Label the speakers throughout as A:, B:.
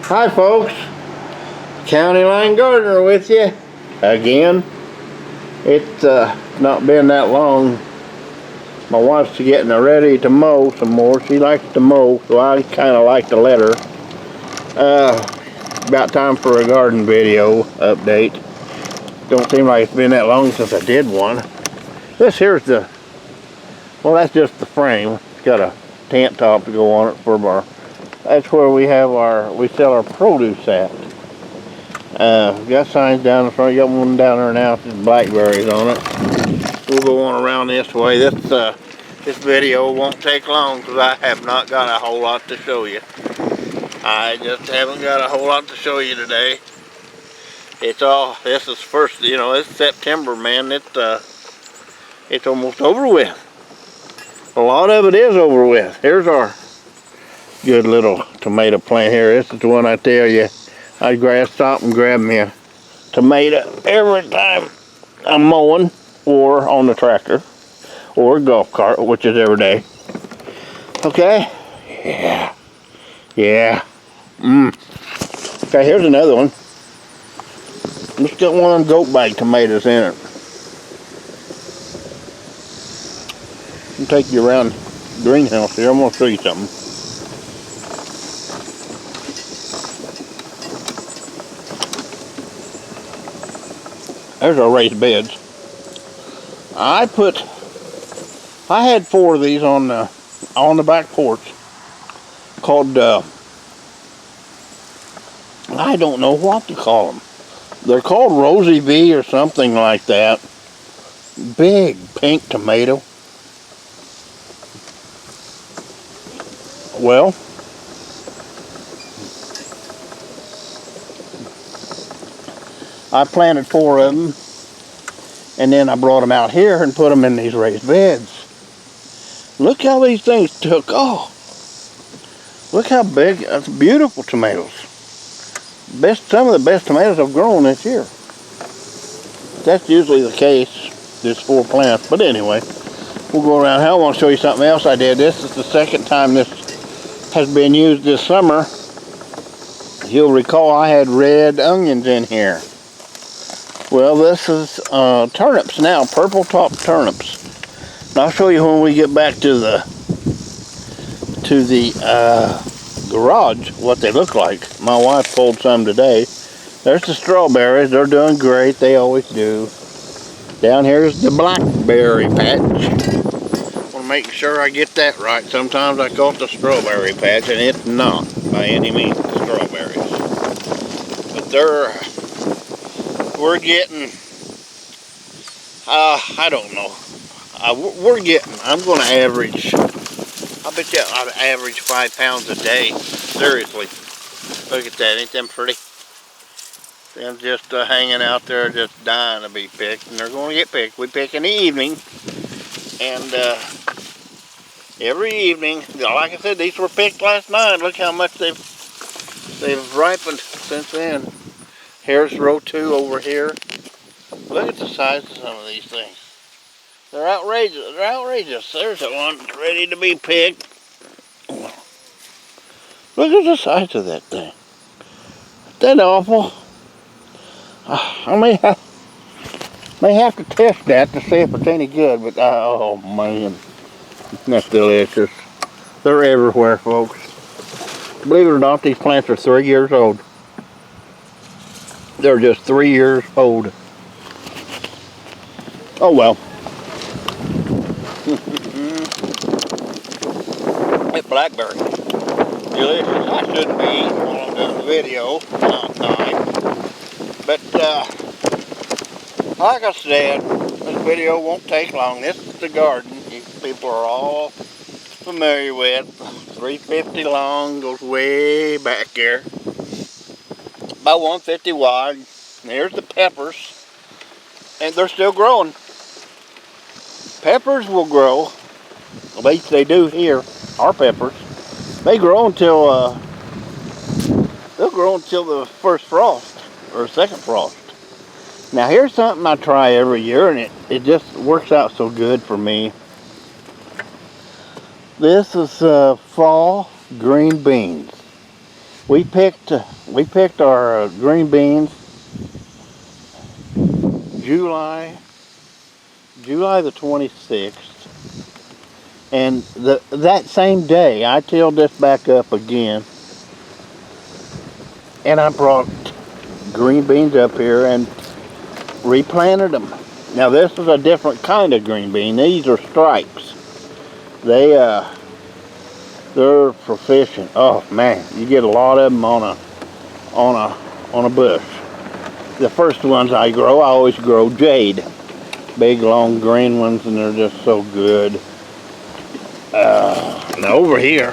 A: Hi folks, County Line Gardener with you again. It's not been that long. My wife's getting ready to mow some more. She likes to mow, so I kind of like to let her. About time for a garden video update. Don't seem like it's been that long since I did one. This here's the, well, that's just the frame. It's got a tent top to go on it for our, that's where we sell our produce at. Got signs down the front. Got one down there now. There's blackberries on it. We'll go on around this way. This video won't take long because I have not got a whole lot to show you. I just haven't got a whole lot to show you today. This is first, it's September, man. It's almost over with. A lot of it is over with. Here's our good little tomato plant here. This is the one I tell you, I'd stop and grab me a tomato every time I'm mowing or on the tractor or a golf cart, which is every day. Okay? Yeah. Okay, here's another one. Let's get one of them goat bag tomatoes in it. I'll take you around the greenhouse here. I'm going to show you something. There's our raised beds. I had 4 of these on the back porch called, I don't know what to call them. They're called Rosie V or something like that. Big pink tomato. Well, I planted 4 of them, and then I brought them out here and put them in these raised beds. Look how these things took off. Look how big. That's beautiful tomatoes. Some of the best tomatoes I've grown this year. That's usually the case, this 4 plants. But anyway, we'll go around here. I want to show you something else I did. This is the second time this has been used this summer. You'll recall I had red onions in here. Well, this is turnips now, purple top turnips. And I'll show you when we get back to the garage what they look like. My wife pulled some today. There's the strawberries. They're doing great. They always do. Down here's the blackberry patch. I want to make sure I get that right. Sometimes I call it the strawberry patch, and it's not by any means strawberries. But we're getting, I don't know. I'm going to average, I bet you I'd average 5 pounds a day. Seriously. Look at that. Ain't them pretty? Them just hanging out there just dying to be picked. And they're going to get picked. We pick in the evening. And every evening, like I said, these were picked last night. Look how much they've ripened since then. Here's row 2 over here. Look at the size of some of these things. They're outrageous. They're outrageous. There's the one ready to be picked. Look at the size of that thing. Isn't that awful? I may have to test that to see if it's any good, but oh man, that's delicious. They're everywhere, folks. Believe it or not, these plants are 3 years old. They're just 3 years old. Oh well. That blackberry. Delicious. I shouldn't be eating while I'm doing the video. Not nice. But like I said, this video won't take long. This is the garden you people are all familiar with. 350 long, goes way back there. About 150 wide. And here's the peppers. And they're still growing. Peppers will grow. At least they do here. Our peppers. They grow until the first frost or second frost. Now here's something I try every year, and it just works out so good for me. This is fall green beans. We picked our green beans July the 26th, and that same day I tilled this back up again, and I brought green beans up here and replanted them. Now this is a different kind of green bean. These are stripes. They're proficient. Oh man, you get a lot of them on a bush. The first ones I always grow jade. Big long green ones, and they're just so good. Now over here,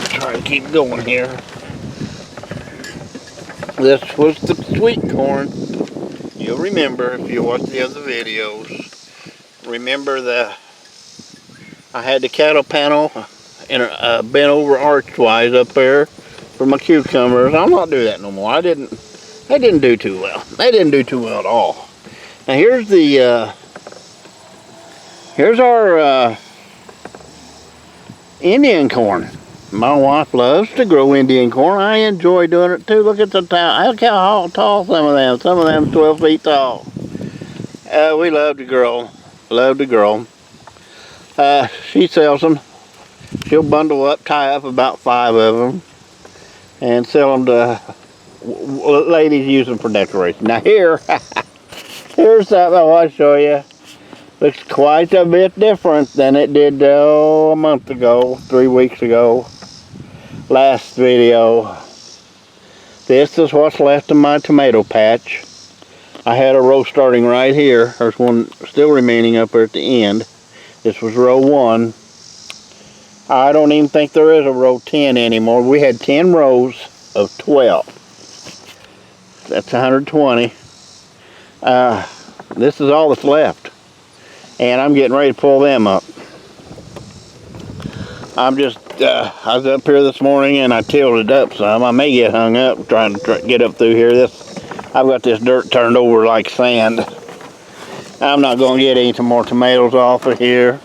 A: try to keep going here. This was the sweet corn. You'll remember if you watch the other videos. Remember I had the cattle panel and bent over archwise up there for my cucumbers. I'll not do that no more. They didn't do too well. They didn't do too well at all. Now here's our Indian corn. My wife loves to grow Indian corn. I enjoy doing it too. Look at the look how tall some of them. Some of them 12 feet tall. We love to grow. She sells them. She'll bundle up, tie up about 5 of them, and sell them to ladies use them for decoration. Now here's something I want to show you. Looks quite a bit different than it did a month ago, 3 weeks ago. Last video. This is what's left of my tomato patch. I had a row starting right here. There's one still remaining up there at the end. This was row 1. I don't even think there is a row 10 anymore. We had 10 rows of 12. That's 120. This is all that's left. And I'm getting ready to pull them up. I was up here this morning and I tilled it up some. I may get hung up trying to get up through here. I've got this dirt turned over like sand. I'm not going to get any more tomatoes off of here.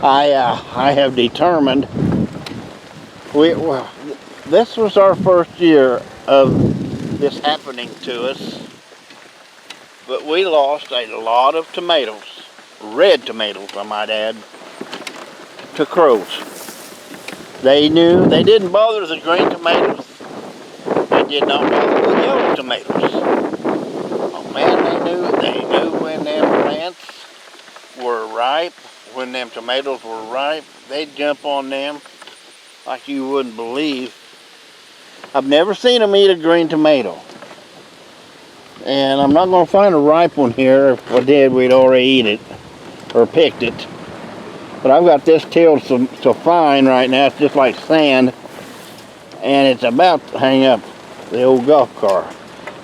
A: I have determined this was our first year of this happening to us, but we lost a lot of tomatoes, red tomatoes I might add, to crows. They didn't bother the green tomatoes. They did not bother the yellow tomatoes. Oh man, they knew when them plants were ripe, when them tomatoes were ripe. They'd jump on them like you wouldn't believe. I've never seen them eat a green tomato. And I'm not going to find a ripe one here. If I did, we'd already eat it or picked it. But I've got this tilled so fine right now, it's just like sand. And it's about to hang up the old golf car.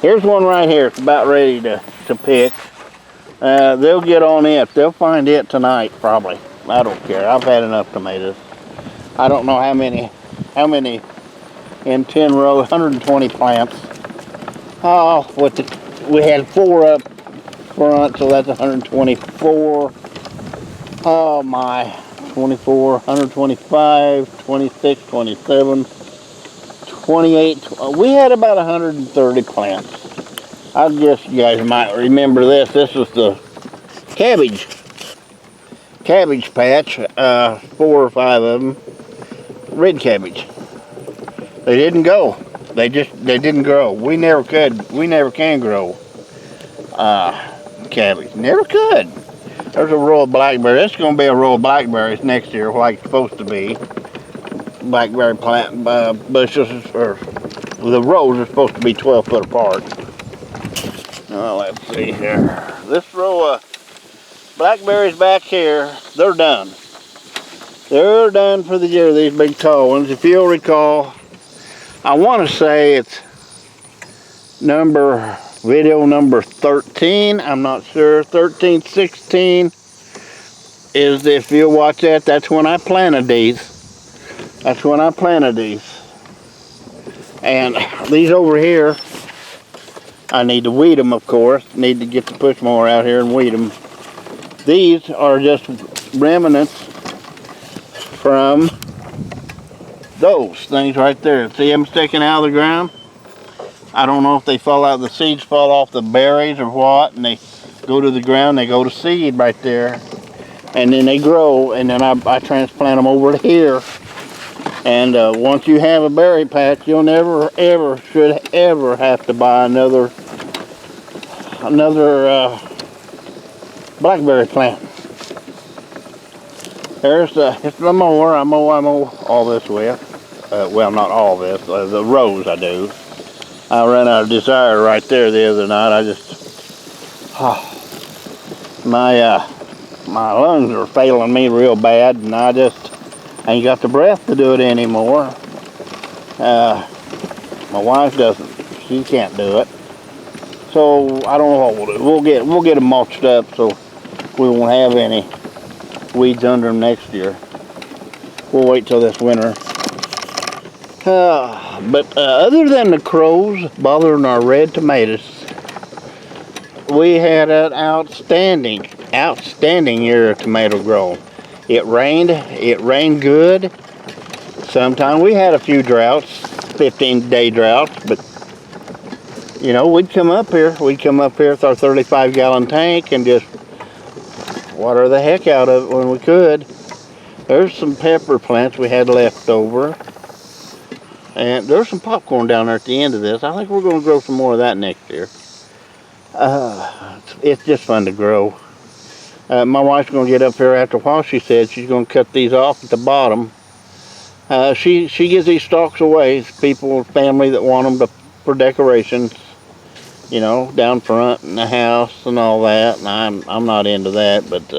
A: Here's one right here. It's about ready to pick. They'll get on it. They'll find it tonight, probably. I don't care. I've had enough tomatoes. I don't know how many in 10 rows, 120 plants. Oh, we had 4 up front, so that's 124. Oh my, 24, 125, 26, 27, 28. We had about 130 plants. I guess you guys might remember this. This is the cabbage patch, 4 or 5 of them, red cabbage. They didn't go. They didn't grow. We never can grow cabbage. Never could. There's a row of blackberries. It's going to be a row of blackberries next year, like it's supposed to be. Blackberry plant bushes, or the rows are supposed to be 12 foot apart. Now let's see here. This row of blackberries back here, they're done. They're done for the year, these big tall ones. If you'll recall, I want to say it's video number 13, I'm not sure, 13, 16 is, if you'll watch that, that's when I planted these. And these over here, I need to weed them, of course. Need to get the push mower out here and weed them. These are just remnants from those things right there. See them sticking out of the ground? I don't know if they fall out, the seeds fall off the berries or what, and they go to the ground, they go to seed right there. And then they grow, and then I transplant them over here. And once you have a berry patch, you'll never, ever, should ever have to buy another blackberry plant. Here's it's the mower. I mow all this with. Well, not all this. The rows I do. I ran out of desire right there the other night. I just, my lungs are failing me real bad, and I just ain't got the breath to do it anymore. My wife doesn't. She can't do it. So I don't know what we'll do. We'll get them mulched up so we won't have any weeds under them next year. We'll wait till this winter. But other than the crows bothering our red tomatoes, we had an outstanding year of tomato growing. It rained good. Sometimes we had a few droughts, 15-day droughts, but you know, we'd come up here with our 35-gallon tank and just water the heck out of it when we could. There's some pepper plants we had left over. And there's some popcorn down there at the end of this. I think we're going to grow some more of that next year. It's just fun to grow. My wife's going to get up here after a while. She said she's going to cut these off at the bottom. She gives these stalks away. It's people, family that want them for decorations, you know, down front in the house and all that. And I'm not into that, but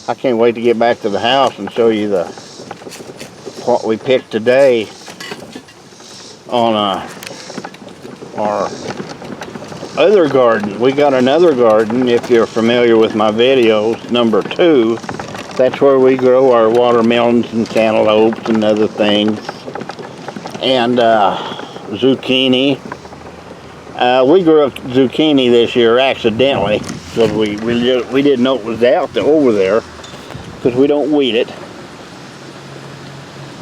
A: I can't wait to get back to the house and show you what we picked today on our other garden. We got another garden, if you're familiar with my videos, number 2. That's where we grow our watermelons and cantaloupes and other things. And zucchini. We grew up zucchini this year accidentally, because we didn't know it was out over there, because we don't weed it.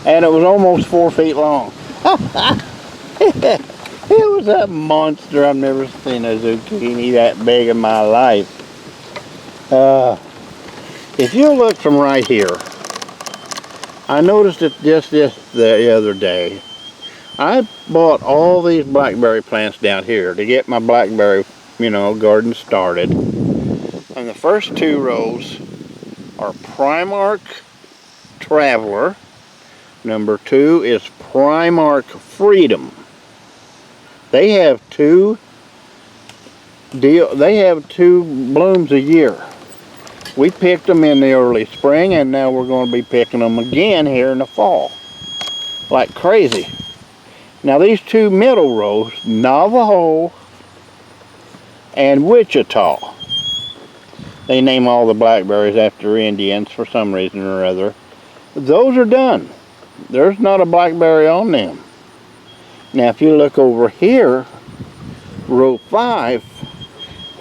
A: And it was almost 4 feet long. It was a monster. I've never seen a zucchini that big in my life. If you look from right here, I noticed it just the other day. I bought all these blackberry plants down here to get my blackberry, garden started. And the first 2 rows are Primark Traveler. Number 2 is Primark Freedom. They have two blooms a year. We picked them in the early spring, and now we're going to be picking them again here in the fall, like crazy. Now these 2 middle rows, Navajo and Wichita. They name all the blackberries after Indians for some reason or other. Those are done. There's not a blackberry on them. Now if you look over here, row 5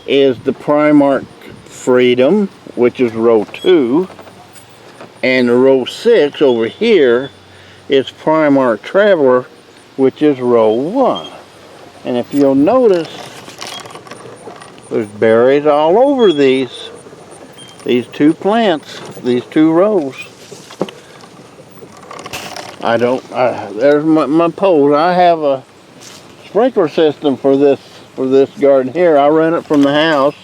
A: is the Primark Freedom, which is row 2. And the row 6 over here is Primark Traveler, which is row 1. And if you'll notice, there's berries all over these 2 plants, these 2 rows. There's my poles. I have a sprinkler system for this garden here. I run it from the house,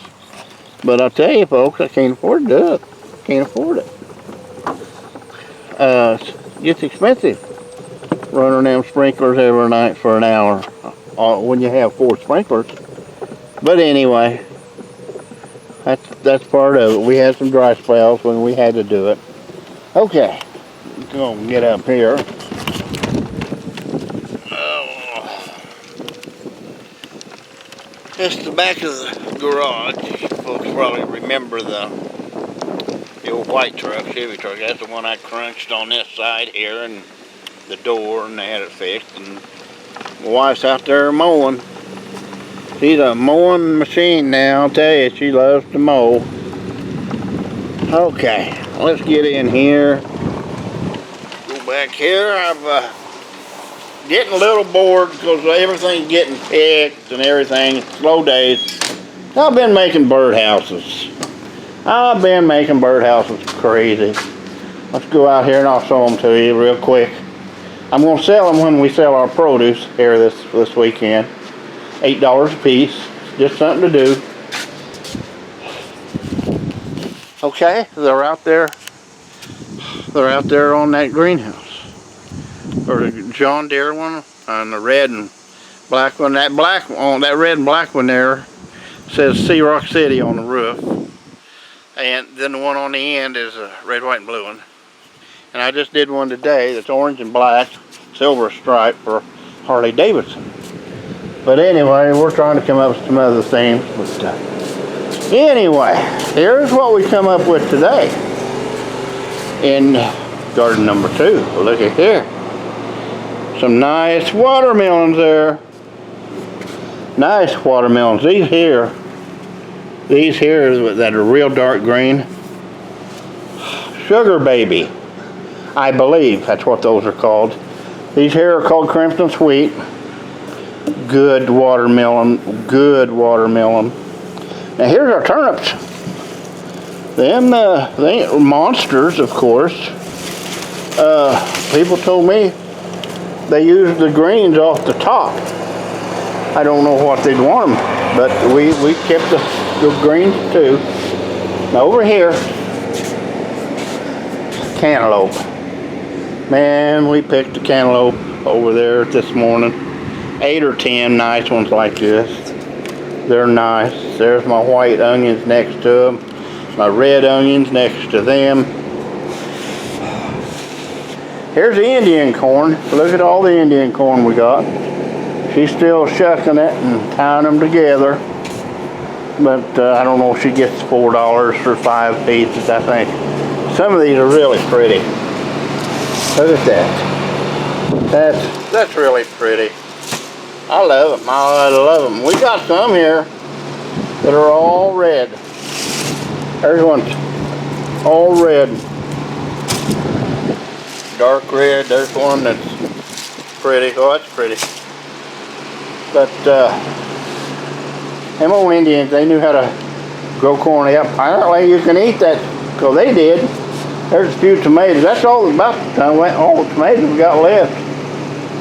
A: but I'll tell you folks, I can't afford to do it. Can't afford it. It gets expensive running them sprinklers every night for an hour when you have 4 sprinklers. But anyway, that's part of it. We had some dry spells when we had to do it. Okay. Gonna get up here. This is the back of the garage. Folks probably remember the old white truck, Chevy truck. That's the one I crunched on this side here, and the door, and they had it fixed. And my wife's out there mowing. She's a mowing machine now. I'll tell you, she loves to mow. Okay, let's get in here. Back here, I've getting a little bored because everything's getting picked and everything. Slow days. I've been making birdhouses. I've been making birdhouses crazy. Let's go out here and I'll show them to you real quick. I'm going to sell them when we sell our produce here this weekend. $8 a piece. Just something to do. Okay, they're out there. They're out there on that greenhouse. Or the John Deere one and the red and black one. That black one, that red and black one there says Sea Rock City on the roof. And then the one on the end is a red, white, and blue one. And I just did one today that's orange and black, silver stripe for Harley Davidson. But anyway, we're trying to come up with some other things. But anyway, here's what we come up with today in garden number 2. Look at here. Some nice watermelons there. Nice watermelons. These here that are real dark green. Sugar Baby. I believe that's what those are called. These here are called Crimson Sweet. Good watermelon. Good watermelon. Now here's our turnips. Them, they ain't monsters, of course. People told me they used the greens off the top. I don't know what they'd want them, but we kept the greens too. Now over here, cantaloupe. Man, we picked a cantaloupe over there this morning. 8 or 10 nice ones like this. They're nice. There's my white onions next to them. My red onions next to them. Here's the Indian corn. Look at all the Indian corn we got. She's still shucking it and tying them together. But I don't know if she gets $4 for 5 pieces, I think. Some of these are really pretty. Look at that. That's really pretty. I love them. I love them. We got some here that are all red. There's one all red. Dark red. There's one that's pretty. Oh, that's pretty. But them old Indians, they knew how to grow corn. Yeah, apparently you can eat that, because they did. There's a few tomatoes. That's all about the time. All the tomatoes we got left.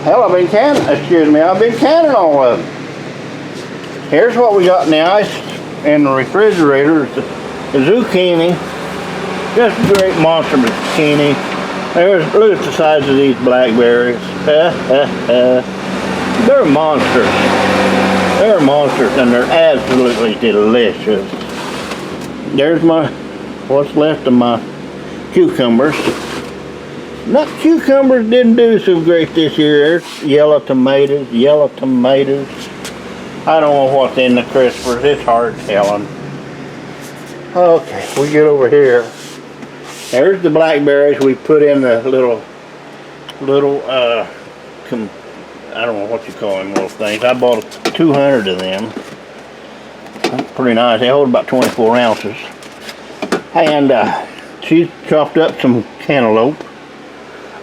A: Hell, I've been canning all of them. Here's what we got in the ice in the refrigerator. Is the zucchini. Just a great monster zucchini. Look at the size of these blackberries. They're monsters. They're monsters, and they're absolutely delicious. There's what's left of my cucumbers. Cucumbers didn't do so great this year. There's yellow tomatoes. I don't know what's in the crispers. It's hard telling. Okay, we get over here. There's the blackberries we put in the little I don't know what you call them little things. I bought 200 of them. That's pretty nice. They hold about 24 ounces. And she chopped up some cantaloupe.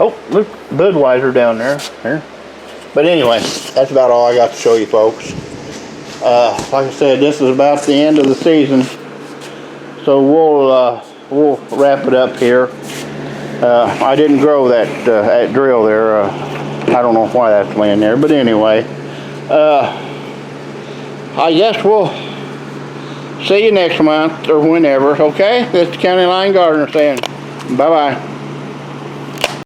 A: Oh, look, Budweiser down there. But anyway, that's about all I got to show you folks. Like I said, this is about the end of the season. So we'll wrap it up here. I didn't grow that drill there. I don't know why that's laying there, but anyway, I guess we'll see you next month or whenever, okay? This is County Line Gardener saying bye-bye.